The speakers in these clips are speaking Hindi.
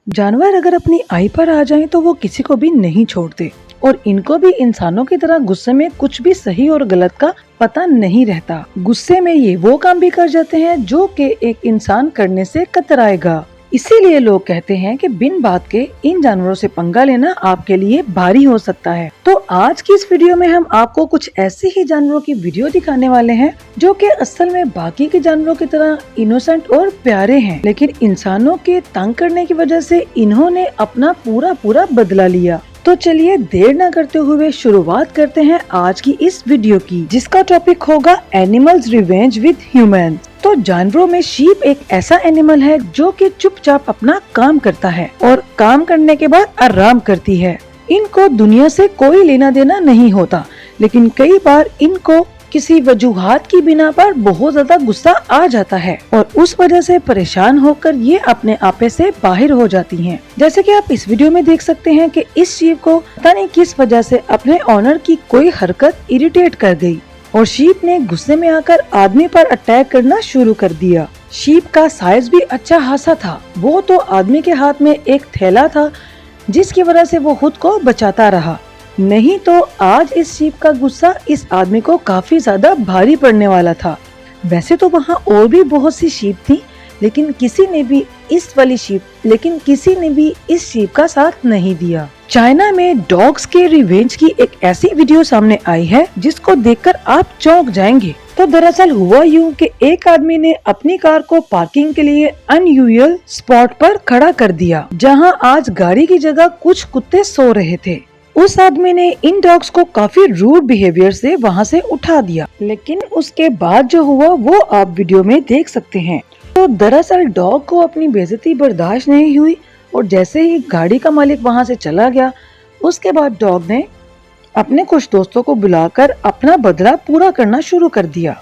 जानवर अगर अपनी आई पर आ जाएं तो वो किसी को भी नहीं छोड़ते और इनको भी इंसानों की तरह गुस्से में कुछ भी सही और गलत का पता नहीं रहता। गुस्से में ये वो काम भी कर जाते हैं जो कि एक इंसान करने से कतराएगा। इसीलिए लोग कहते हैं कि बिन बात के इन जानवरों से पंगा लेना आपके लिए भारी हो सकता है। तो आज की इस वीडियो में हम आपको कुछ ऐसे ही जानवरों की वीडियो दिखाने वाले हैं जो कि असल में बाकी के जानवरों की तरह इनोसेंट और प्यारे हैं, लेकिन इंसानों के तंग करने की वजह से इन्होंने अपना पूरा बदला लिया। तो चलिए देर न करते हुए शुरुआत करते हैं आज की इस वीडियो की, जिसका टॉपिक होगा एनिमल्स रिवेंज विद ह्यूमंस। तो जानवरों में शीप एक ऐसा एनिमल है जो कि चुपचाप अपना काम करता है और काम करने के बाद आराम करती है। इनको दुनिया से कोई लेना देना नहीं होता, लेकिन कई बार इनको किसी वजूहात की बिना पर बहुत ज्यादा गुस्सा आ जाता है और उस वजह से परेशान होकर ये अपने आपे से बाहर हो जाती हैं। जैसे कि आप इस वीडियो में देख सकते हैं कि इस शीप को पता नहीं किस वजह से अपने ऑनर की कोई हरकत इरिटेट कर गई और शीप ने गुस्से में आकर आदमी पर अटैक करना शुरू कर दिया। शीप का साइज भी अच्छा खासा था। वो तो आदमी के हाथ में एक थैला था जिसकी वजह से वो खुद को बचाता रहा, नहीं तो आज इस शीप का गुस्सा इस आदमी को काफी ज्यादा भारी पड़ने वाला था। वैसे तो वहाँ और भी बहुत सी शीप थी, लेकिन किसी ने भी इस शीप का साथ नहीं दिया। चाइना में डॉग्स के रिवेंज की एक ऐसी वीडियो सामने आई है जिसको देखकर आप चौंक जाएंगे। तो दरअसल हुआ यूं कि एक आदमी ने अपनी कार को पार्किंग के लिए अनयूजुअल स्पॉट पर खड़ा कर दिया, जहां आज गाड़ी की जगह कुछ कुत्ते सो रहे थे। उस आदमी ने इन डॉग्स को काफी रूड बिहेवियर से वहां से उठा दिया, लेकिन उसके बाद जो हुआ वो आप वीडियो में देख सकते हैं। तो दरअसल डॉग को अपनी बेइज्जती बर्दाश्त नहीं हुई और जैसे ही गाड़ी का मालिक वहां से चला गया, उसके बाद डॉग ने अपने कुछ दोस्तों को बुलाकर अपना बदला पूरा करना शुरू कर दिया।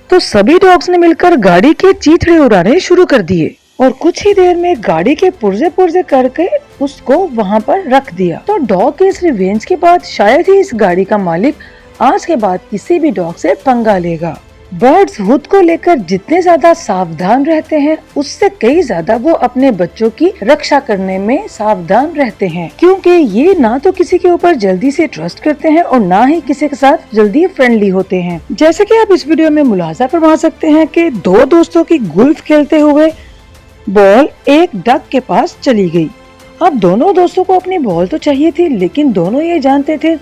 तो सभी डॉग्स ने मिलकर गाड़ी के चीथड़े उड़ाने शुरू कर दिए और कुछ ही देर में गाड़ी के पुर्जे करके उसको वहां पर रख दिया। तो डॉग के इस रिवेंज के बाद शायद ही इस गाड़ी का मालिक आज के बाद किसी भी डॉग से पंगा लेगा। बर्ड्स खुद को लेकर जितने ज्यादा सावधान रहते हैं, उससे कई ज्यादा वो अपने बच्चों की रक्षा करने में सावधान रहते हैं, क्योंकि ये ना तो किसी के ऊपर जल्दी से ट्रस्ट करते हैं और ना ही किसी के साथ जल्दी फ्रेंडली होते हैं। जैसे कि आप इस वीडियो में मुलाजा फरमा सकते हैं कि दो दोस्तों की गोल्फ खेलते हुए बॉल एक डक के पास चली गई। अब दोनों दोस्तों को अपनी बॉल तो चाहिए थी, लेकिन दोनों ये जानते थे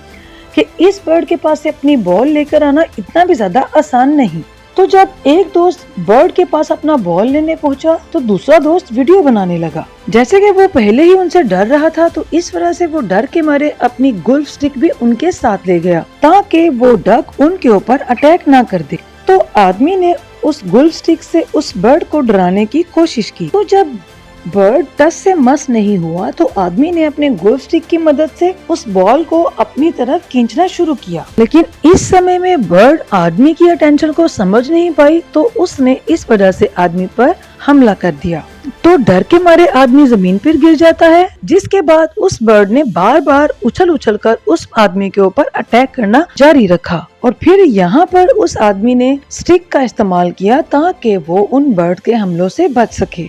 कि इस बर्ड के पास से अपनी बॉल लेकर आना इतना भी ज्यादा आसान नहीं। तो जब एक दोस्त बर्ड के पास अपना बॉल लेने पहुंचा तो दूसरा दोस्त वीडियो बनाने लगा। जैसे कि वो पहले ही उनसे डर रहा था, तो इस वजह से वो डर के मारे अपनी गोल्फ स्टिक भी उनके साथ ले गया ताकि वो डक उनके ऊपर अटैक ना कर दे। तो आदमी ने उस गोल्फ स्टिक से उस बर्ड को डराने की कोशिश की। तो जब बर्ड टस से मस नहीं हुआ तो आदमी ने अपने गोल्फ स्टिक की मदद से उस बॉल को अपनी तरफ खींचना शुरू किया, लेकिन इस समय में बर्ड आदमी की अटेंशन को समझ नहीं पाई, तो उसने इस वजह से आदमी पर हमला कर दिया। तो डर के मारे आदमी जमीन पर गिर जाता है, जिसके बाद उस बर्ड ने बार बार उछल कर उस आदमी के ऊपर अटैक करना जारी रखा और फिर यहाँ पर उस आदमी ने स्टिक का इस्तेमाल किया ताकि वो उन बर्ड के हमलों से बच सके।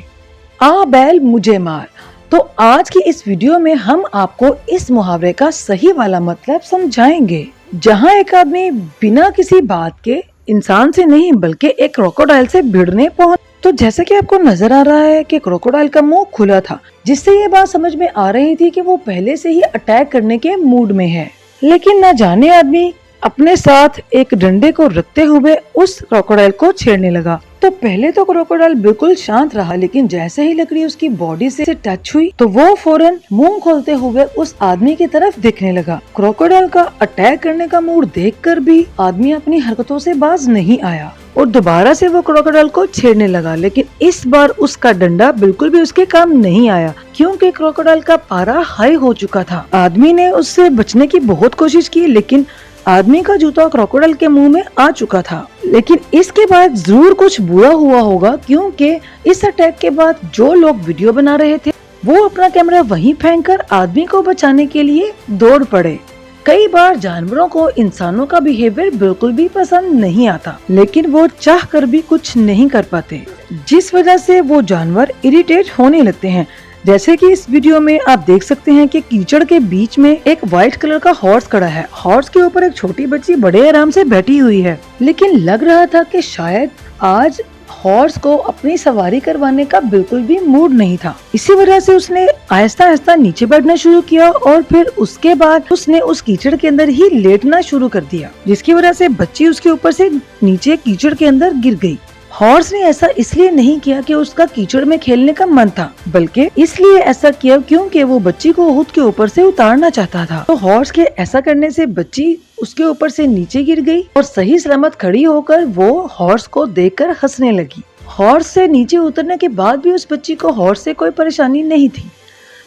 आ बैल मुझे मार। तो आज की इस वीडियो में हम आपको इस मुहावरे का सही वाला मतलब समझाएंगे, जहाँ एक आदमी बिना किसी बात के इंसान से नहीं बल्कि एक क्रोकोडाइल से भिड़ने पहुंच। तो जैसे कि आपको नजर आ रहा है कि क्रोकोडाइल का मुंह खुला था, जिससे ये बात समझ में आ रही थी कि वो पहले से ही अटैक करने के मूड में है, लेकिन न जाने आदमी अपने साथ एक डंडे को रखते हुए उस क्रोकोडाइल को छेड़ने लगा। तो पहले तो क्रोकोडाइल बिल्कुल शांत रहा, लेकिन जैसे ही लकड़ी उसकी बॉडी से टच हुई तो वो फौरन मुंह खोलते हुए उस आदमी की तरफ देखने लगा। क्रोकोडाइल का अटैक करने का मूड देखकर भी आदमी अपनी हरकतों से बाज नहीं आया और दोबारा से वो क्रोकोडाइल को छेड़ने लगा, लेकिन इस बार उसका डंडा बिल्कुल भी उसके काम नहीं आया, क्योंकि क्रोकोडाइल का पारा हाई हो चुका था। आदमी ने उससे बचने की बहुत कोशिश की, लेकिन आदमी का जूता क्रोकोडाइल के मुंह में आ चुका था। लेकिन इसके बाद जरूर कुछ बुरा हुआ होगा, क्योंकि इस अटैक के बाद जो लोग वीडियो बना रहे थे वो अपना कैमरा वहीं फेंककर आदमी को बचाने के लिए दौड़ पड़े। कई बार जानवरों को इंसानों का बिहेवियर बिल्कुल भी पसंद नहीं आता, लेकिन वो चाह कर भी कुछ नहीं कर पाते, जिस वजह से वो जानवर इरिटेट होने लगते हैं। जैसे कि इस वीडियो में आप देख सकते हैं कि कीचड़ के बीच में एक व्हाइट कलर का हॉर्स खड़ा है। हॉर्स के ऊपर एक छोटी बच्ची बड़े आराम से बैठी हुई है, लेकिन लग रहा था कि शायद आज हॉर्स को अपनी सवारी करवाने का बिल्कुल भी मूड नहीं था। इसी वजह से उसने आहिस्ता आहिस्ता नीचे बैठना शुरू किया और फिर उसके बाद उसने उस कीचड़ के अंदर ही लेटना शुरू कर दिया, जिसकी वजह से बच्ची उसके ऊपर से नीचे कीचड़ के अंदर गिर गई। हॉर्स ने ऐसा इसलिए नहीं किया कि उसका कीचड़ में खेलने का मन था, बल्कि इसलिए ऐसा किया क्योंकि वो बच्ची को ऊँट के ऊपर से उतारना चाहता था। तो हॉर्स के ऐसा करने से बच्ची उसके ऊपर से नीचे गिर गई और सही सलामत खड़ी होकर वो हॉर्स को देखकर हंसने लगी। हॉर्स से नीचे उतरने के बाद भी उस बच्ची को हॉर्स से कोई परेशानी नहीं थी।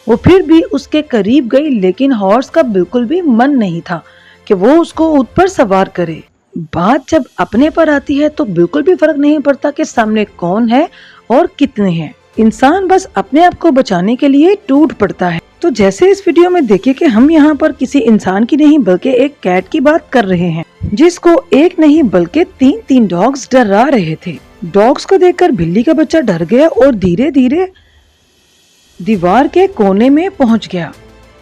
वो फिर भी उसके करीब गई, लेकिन हॉर्स का बिल्कुल भी मन नहीं था कि वो उसको ऊँट पर सवार करे। बात जब अपने पर आती है तो बिल्कुल भी फर्क नहीं पड़ता कि सामने कौन है और कितने हैं। इंसान बस अपने आप को बचाने के लिए टूट पड़ता है। तो जैसे इस वीडियो में देखिए कि हम यहाँ पर किसी इंसान की नहीं बल्कि एक कैट की बात कर रहे हैं, जिसको एक नहीं बल्कि तीन डॉग्स डरा रहे थे। डॉग्स को देखकर बिल्ली का बच्चा डर गया और धीरे धीरे दीवार के कोने में पहुँच गया।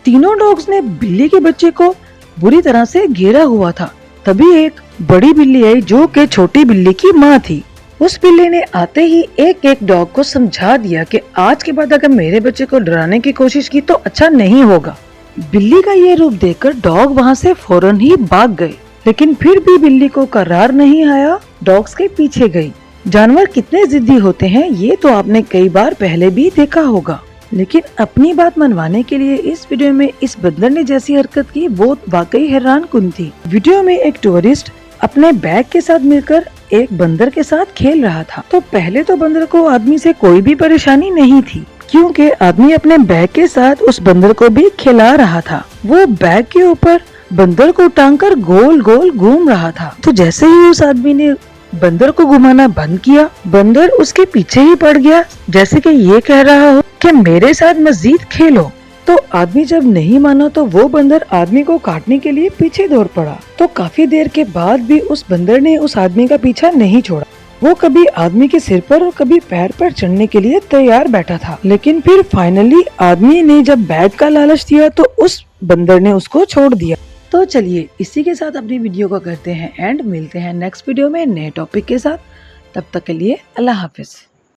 तीनों डॉग्स ने बिल्ली के बच्चे को बुरी तरह से घेरा हुआ था। तभी एक बड़ी बिल्ली आई जो कि छोटी बिल्ली की माँ थी। उस बिल्ली ने आते ही एक एक डॉग को समझा दिया कि आज के बाद अगर मेरे बच्चे को डराने की कोशिश की तो अच्छा नहीं होगा। बिल्ली का ये रूप देखकर डॉग वहाँ से फौरन ही भाग गए, लेकिन फिर भी बिल्ली को करार नहीं आया, डॉग्स के पीछे गई। जानवर कितने जिद्दी होते हैं ये तो आपने कई बार पहले भी देखा होगा, लेकिन अपनी बात मनवाने के लिए इस वीडियो में इस बंदर ने जैसी हरकत की वो वाकई हैरान कुन थी। वीडियो में एक टूरिस्ट अपने बैग के साथ मिलकर एक बंदर के साथ खेल रहा था। तो पहले तो बंदर को आदमी से कोई भी परेशानी नहीं थी, क्योंकि आदमी अपने बैग के साथ उस बंदर को भी खिला रहा था। वो बैग के ऊपर बंदर को टांगकर गोल गोल घूम रहा था। तो जैसे ही उस आदमी ने बंदर को घुमाना बंद किया, बंदर उसके पीछे ही पड़ गया, जैसे कि ये कह रहा हो कि मेरे साथ मजीद खेलो। तो आदमी जब नहीं माना तो वो बंदर आदमी को काटने के लिए पीछे दौड़ पड़ा। तो काफी देर के बाद भी उस बंदर ने उस आदमी का पीछा नहीं छोड़ा। वो कभी आदमी के सिर पर और कभी पैर पर चढ़ने के लिए तैयार बैठा था, लेकिन फिर फाइनली आदमी ने जब बैग का लालच दिया तो उस बंदर ने उसको छोड़ दिया। तो चलिए इसी के साथ अपनी वीडियो को करते हैं एंड मिलते हैं नेक्स्ट वीडियो में नए टॉपिक के साथ। तब तक के लिए अल्लाह हाफिज।